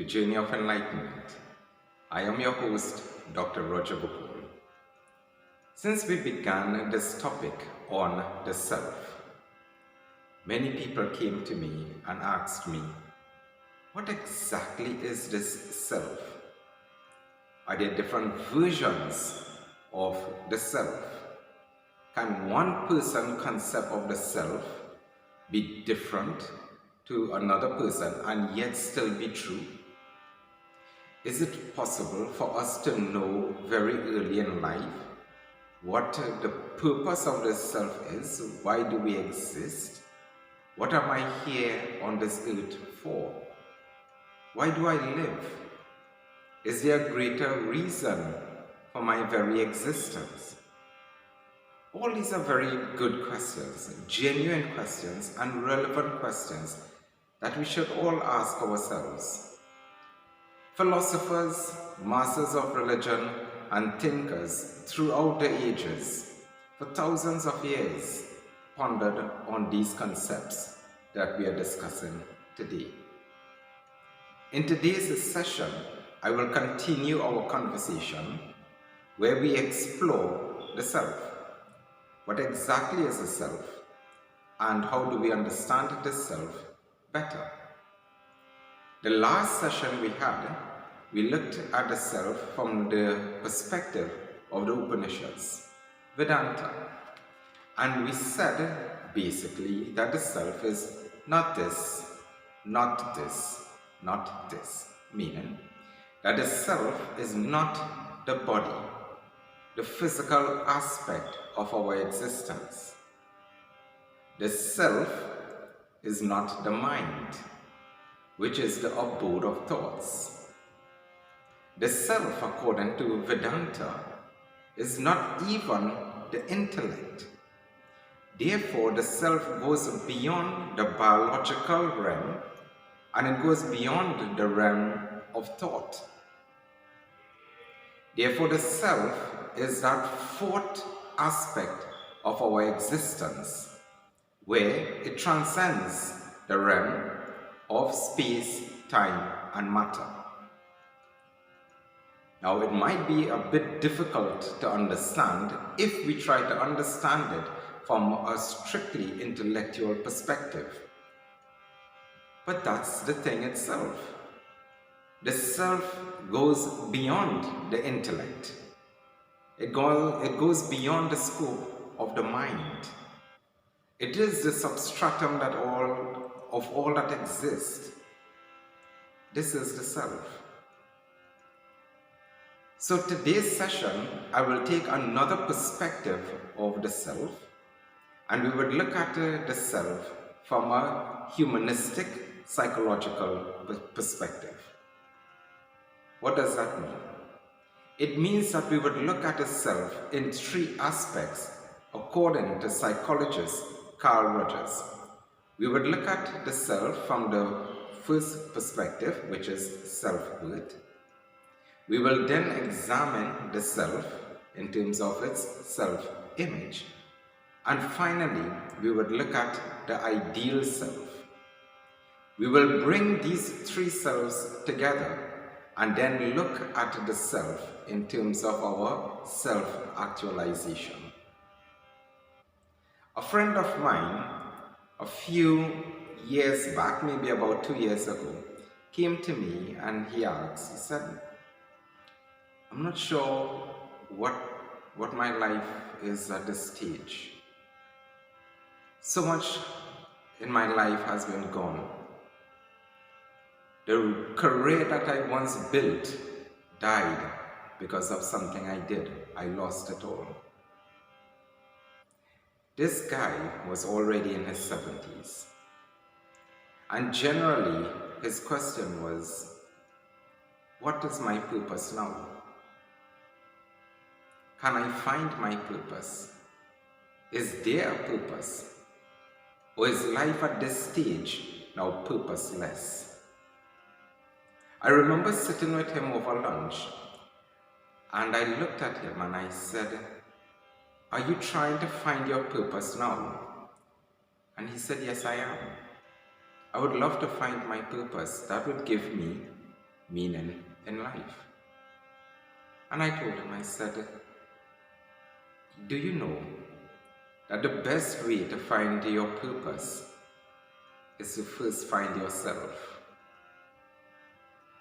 Journey of Enlightenment. I am your host, Dr. Gopaul. Since we began this topic on the self, many people came to me and asked me, what exactly is this self? Are there different versions of the self? Can one person's concept of the self be different to another person and yet still be true? Is it possible for us to know very early in life what the purpose of the self is? Why do we exist? What am I here on this earth for? Why do I live? Is there a greater reason for my very existence? All these are very good questions, genuine questions and relevant questions that we should all ask ourselves. Philosophers, masters of religion and thinkers throughout the ages, for thousands of years, pondered on these concepts that we are discussing today. In today's session, I will continue our conversation where we explore the self. What exactly is the self, and how do we understand the self better? The last session we looked at the self from the perspective of the Upanishads, Vedanta, and we said basically that the self is not this, not this, not this, meaning that the self is not the body, the physical aspect of our existence. The self is not the mind, which is the abode of thoughts. The self, according to Vedanta, is not even the intellect. Therefore, the self goes beyond the biological realm and it goes beyond the realm of thought. Therefore, the self is that fourth aspect of our existence, where it transcends the realm of space, time, and matter. Now, it might be a bit difficult to understand if we try to understand it from a strictly intellectual perspective. But that's the thing itself. The self goes beyond the intellect. It goes beyond the scope of the mind. It is the substratum of all that exists. This is the self. So today's session, I will take another perspective of the self, and we would look at the self from a humanistic, psychological perspective. What does that mean? It means that we would look at the self in three aspects, according to psychologist Carl Rogers. We would look at the self from the first perspective, which is self-worth. We will then examine the self in terms of its self-image. And finally, we would look at the ideal self. We will bring these three selves together and then look at the self in terms of our self-actualization. A friend of mine, a few years back, maybe about 2 years ago, came to me and he said, I'm not sure what my life is at this stage. So much in my life has been gone. The career that I once built died because of something I did. I lost it all. This guy was already in his 70s. And generally, his question was, what is my purpose now? Can I find my purpose? Is there a purpose? Or is life at this stage now purposeless? I remember sitting with him over lunch, and I looked at him and I said, are you trying to find your purpose now? And he said, yes, I am. I would love to find my purpose. That would give me meaning in life. And I told him, I said, do you know that the best way to find your purpose is to first find yourself?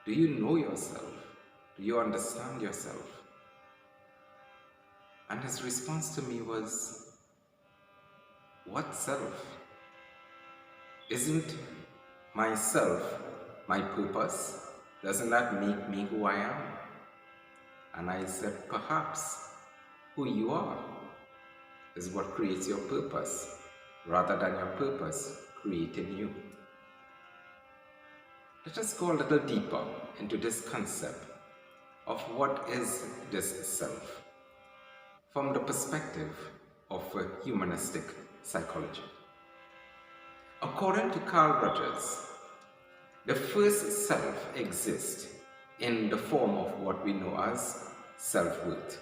Do you know yourself? Do you understand yourself? And his response to me was, what self? Isn't myself my purpose? Doesn't that make me who I am? And I said, perhaps who you are is what creates your purpose, rather than your purpose creating you. Let us go a little deeper into this concept of what is this self from the perspective of humanistic psychology. According to Carl Rogers, the first self exists in the form of what we know as self-worth.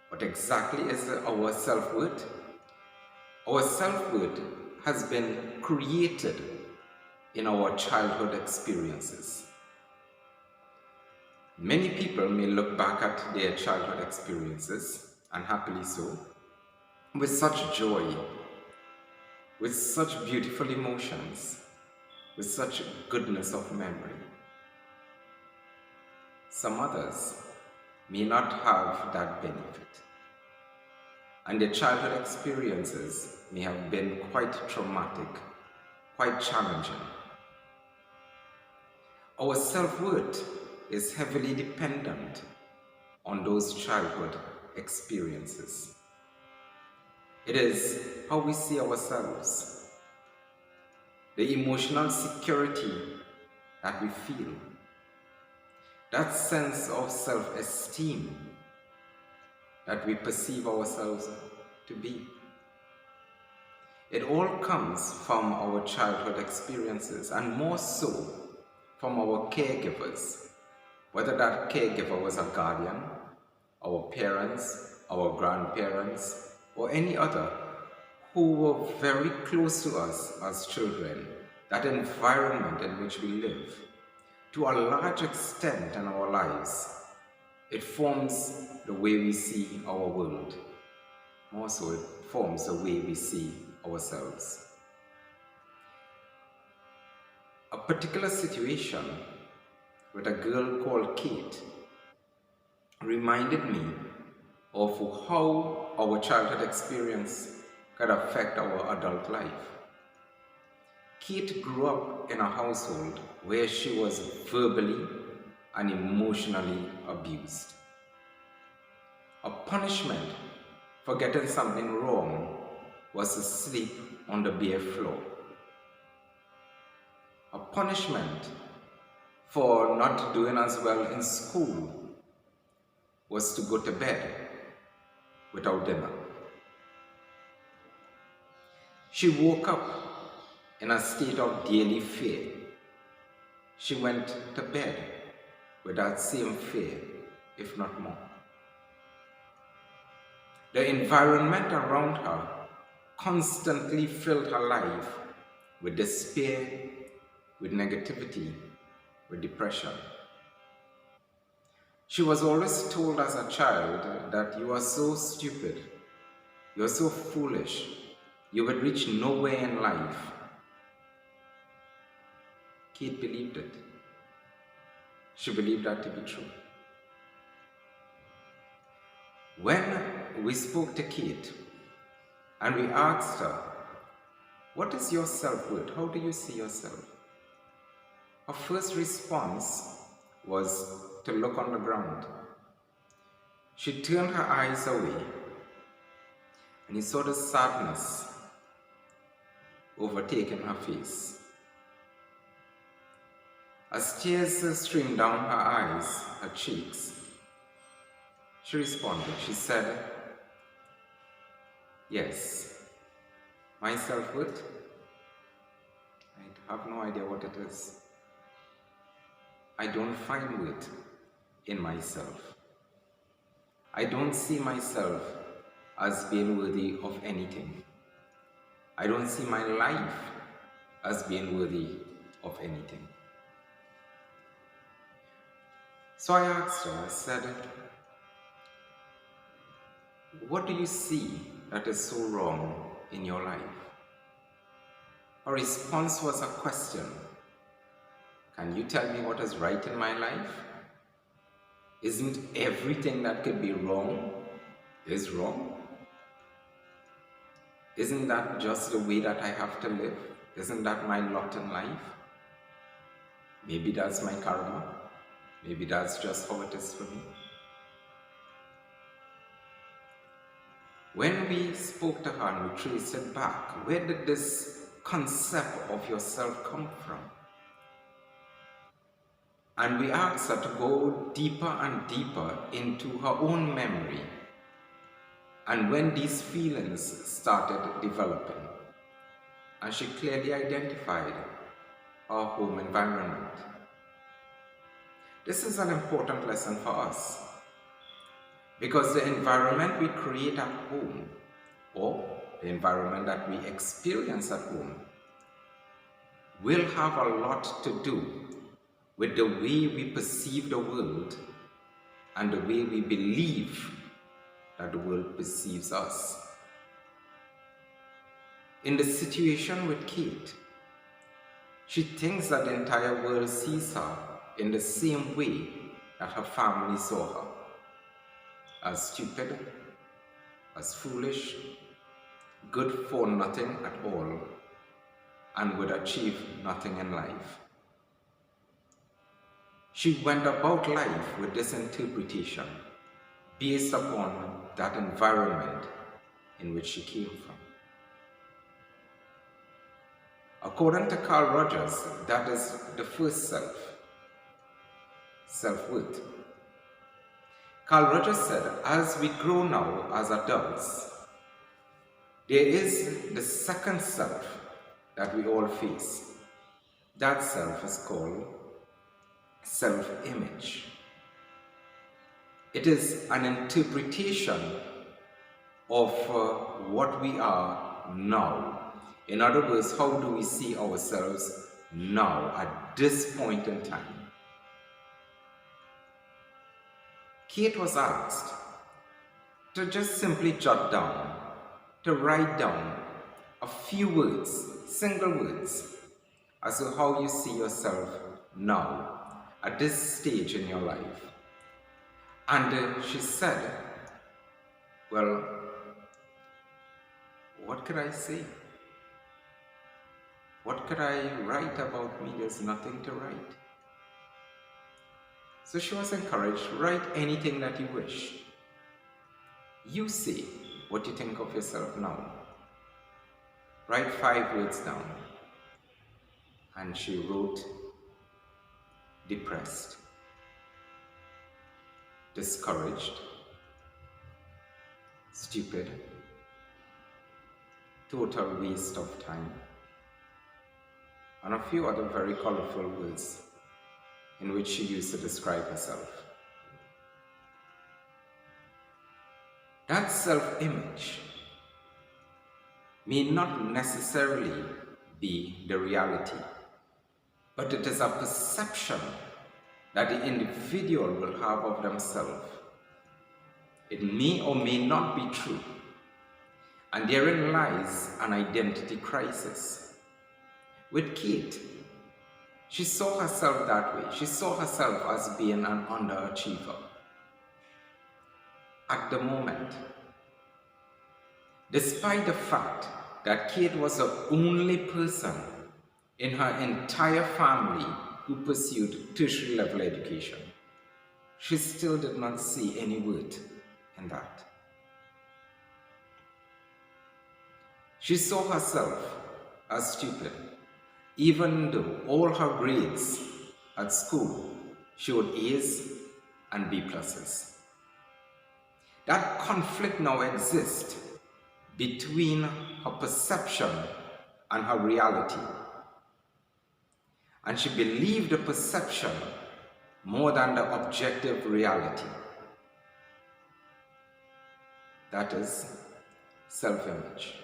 What exactly is our self-worth? Our self-worth has been created in our childhood experiences. Many people may look back at their childhood experiences, and happily so, with such joy, with such beautiful emotions, with such goodness of memory. Some others may not have that benefit, and their childhood experiences may have been quite traumatic, quite challenging. Our self-worth is heavily dependent on those childhood experiences. It is how we see ourselves, the emotional security that we feel, that sense of self-esteem that we perceive ourselves to be. It all comes from our childhood experiences, and more so from our caregivers, whether that caregiver was a guardian, our parents, our grandparents, or any other who were very close to us as children, that environment in which we live. To a large extent in our lives, it forms the way we see our world. More so, it forms the way we see ourselves. A particular situation with a girl called Kate reminded me of how our childhood experience could affect our adult life. Kate grew up in a household where she was verbally and emotionally abused. A punishment for getting something wrong was to sleep on the bare floor. A punishment for not doing as well in school was to go to bed without dinner. She woke up in a state of daily fear. She went to bed with that same fear, if not more. The environment around her constantly filled her life with despair, with negativity, with depression. She was always told as a child that you are so stupid, you are so foolish, you will reach nowhere in life. Kate believed it. She believed that to be true. When we spoke to Kate and we asked her, what is your self-worth? How do you see yourself? Her first response was to look on the ground. She turned her eyes away and he saw the sadness overtaking her face. As tears streamed down her eyes, her cheeks, she responded. She said, yes, my self-worth, I have no idea what it is. I don't find worth in myself. I don't see myself as being worthy of anything. I don't see my life as being worthy of anything. So I asked her, I said, what do you see that is so wrong in your life? Her response was a question. Can you tell me what is right in my life? Isn't everything that could be wrong is wrong? Isn't that just the way that I have to live? Isn't that my lot in life? Maybe that's my karma. Maybe that's just how it is for me. When we spoke to her and we traced it back, where did this concept of yourself come from? And we asked her to go deeper and deeper into her own memory and when these feelings started developing. And she clearly identified her home environment. This is an important lesson for us because the environment we create at home or the environment that we experience at home will have a lot to do with the way we perceive the world and the way we believe that the world perceives us. In the situation with Kate, she thinks that the entire world sees her in the same way that her family saw her, as stupid, as foolish, good for nothing at all, and would achieve nothing in life. She went about life with this interpretation based upon that environment in which she came from. According to Carl Rogers, that is the first self, self-worth. Carl Rogers said, as we grow now as adults, there is the second self that we all face. That self is called self-image. It is an interpretation of what we are now. In other words, how do we see ourselves now at this point in time? Kate was asked to just simply jot down, to write down a few words, single words, as to how you see yourself now at this stage in your life. And she said, well, what could I say? What could I write about me? There's nothing to write. So she was encouraged, write anything that you wish. You say what you think of yourself now. Write 5 words down. And she wrote, depressed, discouraged, stupid, total waste of time, and a few other very colorful words in which she used to describe herself. That self-image may not necessarily be the reality, but it is a perception that the individual will have of themselves. It may or may not be true, and therein lies an identity crisis. With Kate, she saw herself that way. She saw herself as being an underachiever. At the moment, despite the fact that Kate was the only person in her entire family who pursued tertiary level education, she still did not see any worth in that. She saw herself as stupid, even though all her grades at school showed A's and B pluses. That conflict now exists between her perception and her reality. And she believed the perception more than the objective reality. That is self-image.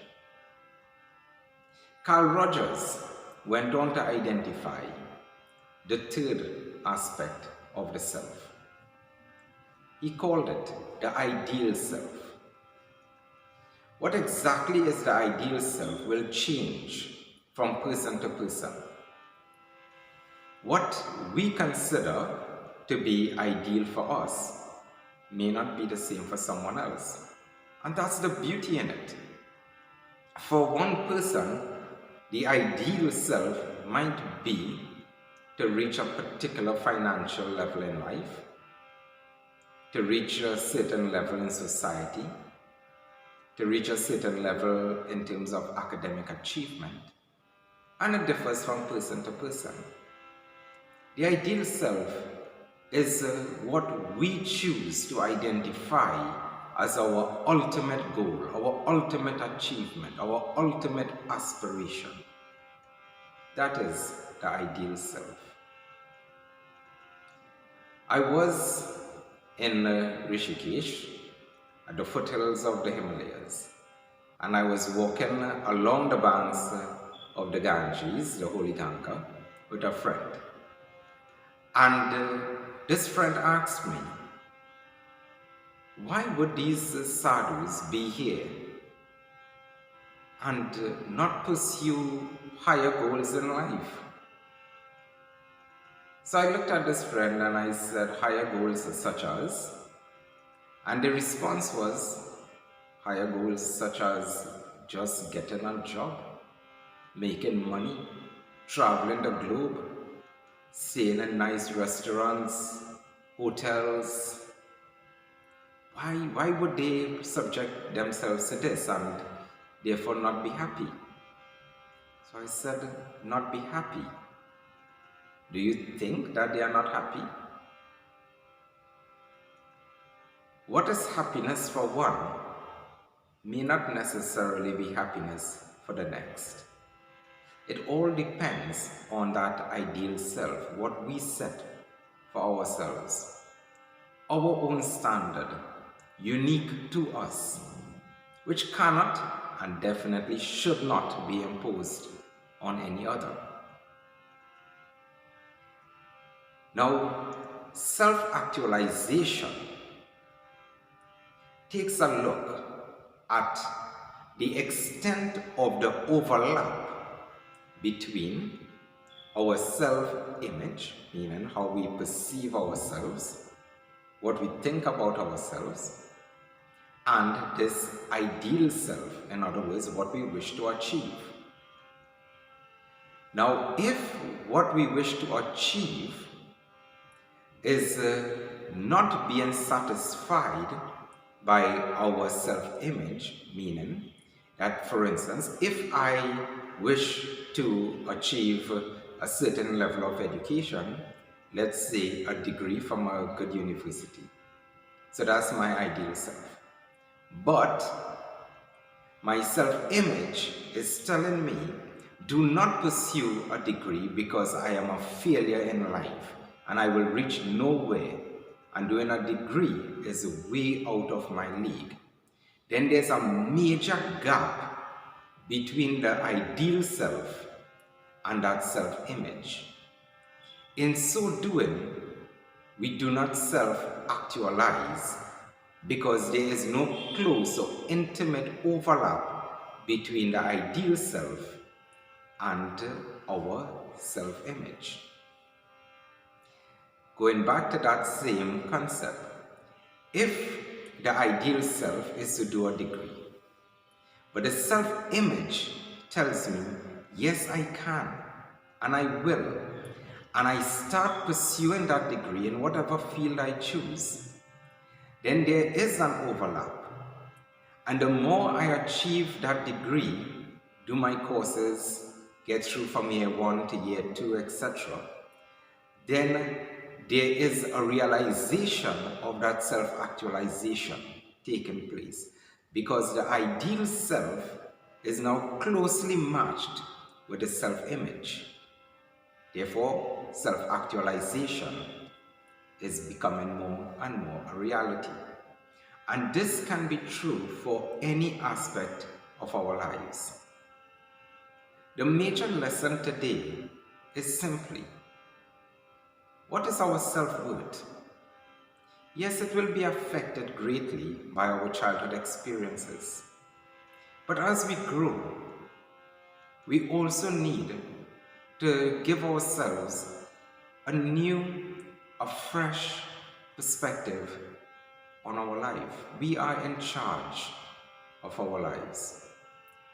Carl Rogers went on to identify the third aspect of the self, He called it the ideal self. What exactly is the ideal self will change from person to person. What we consider to be ideal for us may not be the same for someone else. And that's the beauty in it. For one person, the ideal self might be to reach a particular financial level in life, to reach a certain level in society, to reach a certain level in terms of academic achievement, and it differs from person to person. The ideal self is what we choose to identify as our ultimate goal, our ultimate achievement, our ultimate aspiration. That is the ideal self. I was in Rishikesh, at the foothills of the Himalayas, and I was walking along the banks of the Ganges, the holy Ganga, with a friend. And this friend asked me, why would these sadhus be here and not pursue higher goals in life? So I looked at this friend and I said, higher goals such as? And the response was, higher goals such as just getting a job, making money, traveling the globe, staying in nice restaurants, hotels. Why would they subject themselves to this and therefore not be happy? So I said, not be happy. Do you think that they are not happy? What is happiness for one may not necessarily be happiness for the next. It all depends on that ideal self, what we set for ourselves. Our own standard, unique to us, which cannot and definitely should not be imposed on any other. Now, self-actualization takes a look at the extent of the overlap between our self-image, meaning how we perceive ourselves, what we think about ourselves, and this ideal self, in other words, what we wish to achieve. Now, if what we wish to achieve is not being satisfied by our self-image, meaning that, for instance, if I wish to achieve a certain level of education, let's say a degree from a good university, so that's my ideal self. But my self-image is telling me, do not pursue a degree because I am a failure in life and I will reach nowhere, and doing a degree is way out of my league. Then there's a major gap between the ideal self and that self-image. In so doing, we do not self-actualize because there is no close or intimate overlap between the ideal self and our self-image. Going back to that same concept, if the ideal self is to do a degree, but the self-image tells me, yes, I can, and I will, and I start pursuing that degree in whatever field I choose, then there is an overlap. And the more I achieve that degree, do my courses, get through from year 1 to year 2, etc., then there is a realization of that self-actualization taking place, because the ideal self is now closely matched with the self-image. Therefore, self-actualization is becoming more and more a reality. And this can be true for any aspect of our lives. The major lesson today is simply, what is our self-worth? Yes, it will be affected greatly by our childhood experiences. But as we grow, we also need to give ourselves a new, a fresh perspective on our life. We are in charge of our lives.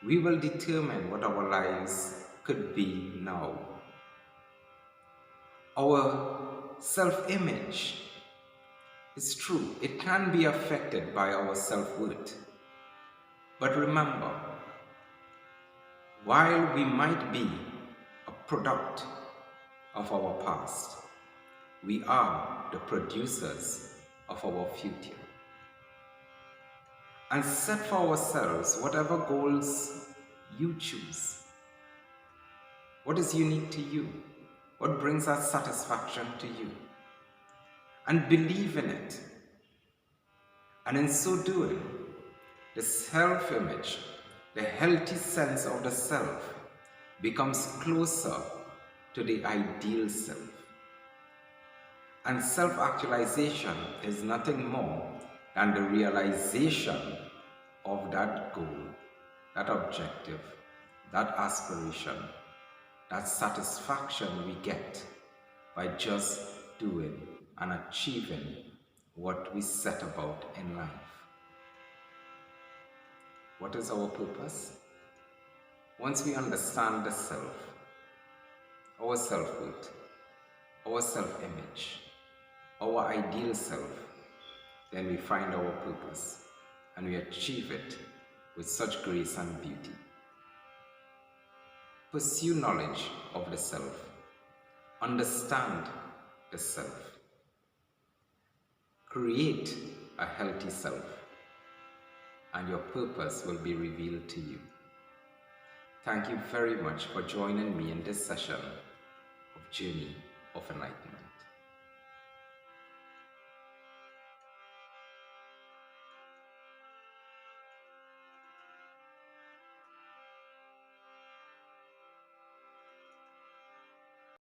We will determine what our lives could be now. Our self-image is true. It can be affected by our self-worth. But remember, while we might be a product of our past, we are the producers of our future. And set for ourselves whatever goals you choose. What is unique to you? What brings us satisfaction to you? And believe in it. And in so doing, the self-image, the healthy sense of the self, becomes closer to the ideal self. And self-actualization is nothing more than the realization of that goal, that objective, that aspiration, that satisfaction we get by just doing and achieving what we set about in life. What is our purpose? Once we understand the self, our self-worth, our self-image, our ideal self, then we find our purpose and we achieve it with such grace and beauty. Pursue knowledge of the self. Understand the self. Create a healthy self, and your purpose will be revealed to you. Thank you very much for joining me in this session of Journey of Enlightenment.